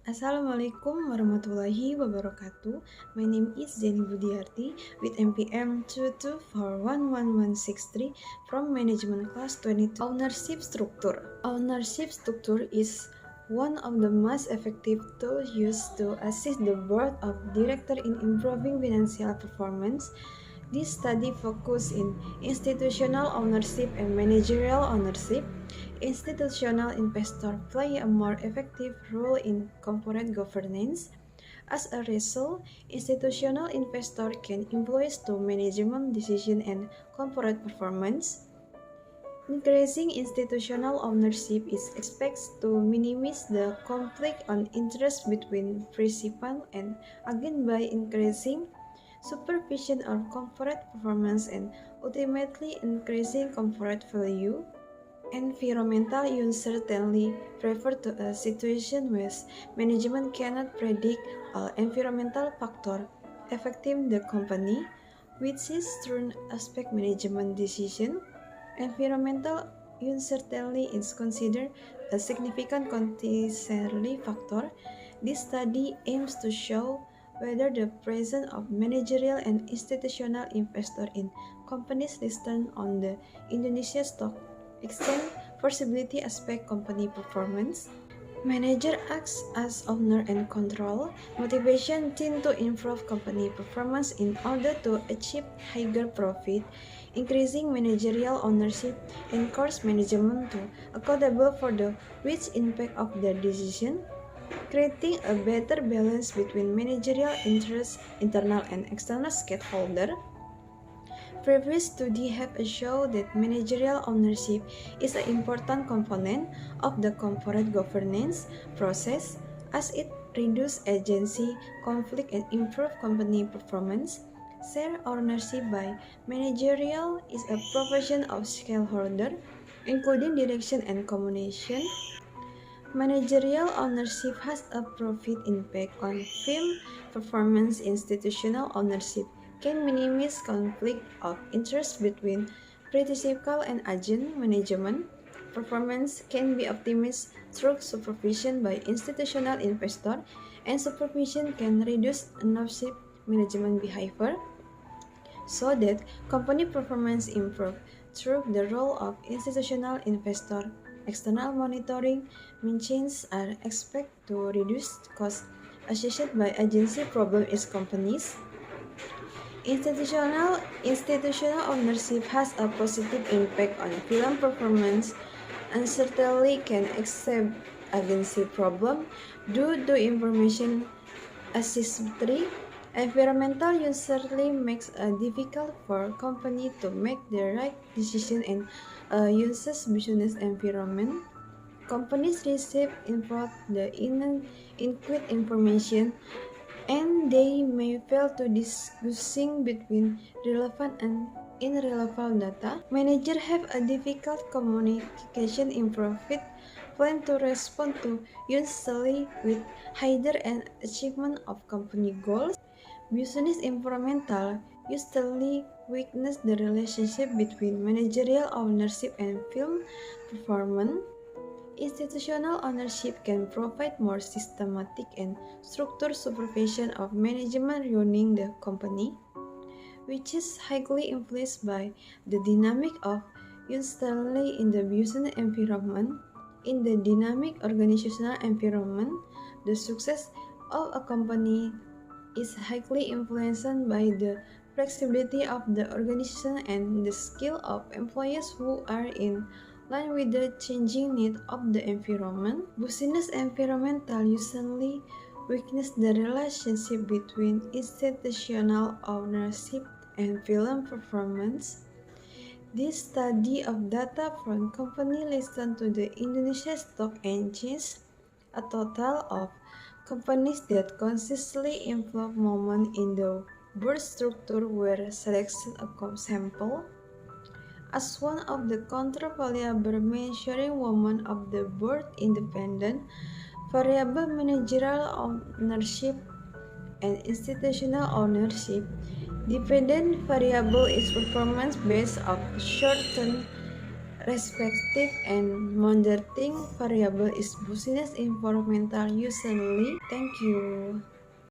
Assalamualaikum warahmatullahi wabarakatuh. My name is Zeni Budiarti with MPM 2241163 from Management Class 22. Ownership Structure. Ownership structure is one of the most effective tools used to assist the board of directors in improving financial performance. This study focuses in institutional ownership and managerial ownership. Institutional investors play a more effective role in corporate governance. As a result, institutional investors can influence the management decision and corporate performance. Increasing institutional ownership is expected to minimize the conflict of interest between participants and again by increasing supervision of corporate performance and ultimately increasing corporate value. Environmental uncertainty refers to a situation where management cannot predict all environmental factors affecting the company, which is through aspect management decision. Environmental uncertainty is considered a significant contingency factor. This study aims to show whether the presence of managerial and institutional investors in companies listed on the Indonesia Stock Exchange possibility affect company performance. Manager acts as owner and control. Motivation tend to improve company performance in order to achieve higher profit. Increasing managerial ownership encourages management to accountable for the which impact of their decision, creating a better balance between managerial interests, internal and external stakeholders. Previous studies have shown that managerial ownership is an important component of the corporate governance process as it reduces agency, conflict, and improves company performance. Share ownership by managerial is a provision of shareholder, including direction and communication. Managerial ownership has a profit impact on firm performance. Institutional ownership can minimize conflict of interest between principal and agent. Management performance can be optimized through supervision by institutional investor, and supervision can reduce ownership management behavior so that company performance improve through the role of institutional investor. External monitoring means are expected to reduce costs associated by agency problem is companies. Institutional ownership has a positive impact on film performance and certainly can accept agency problem due to information asymmetry. Environmental uncertainty makes it difficult for company to make the right decision in a user's business environment. Companies receive the inadequate information and they may fail to distinguishing between relevant and irrelevant data. Managers have a difficult communication in profit plan to respond to usually with higher and achievement of company goals. Business environmental usually weakens the relationship between managerial ownership and firm performance. Institutional ownership can provide more systematic and structured supervision of management running the company, which is highly influenced by the dynamic of uncertainty in the business environment. In the dynamic organizational environment, the success of a company is highly influenced by the flexibility of the organization and the skill of employees who are in line with the changing needs of the environment. Business environmental usually weakens the relationship between institutional ownership and film performance. This study of data from companies listed to the Indonesia Stock Exchange, a total of companies that consistently improve moment in the board structure were selected a sample. As one of the control variable measuring women of the board independent variable managerial ownership and institutional ownership, dependent variable is performance based of short-term respective and moderating variable is business environmental usually. Thank you.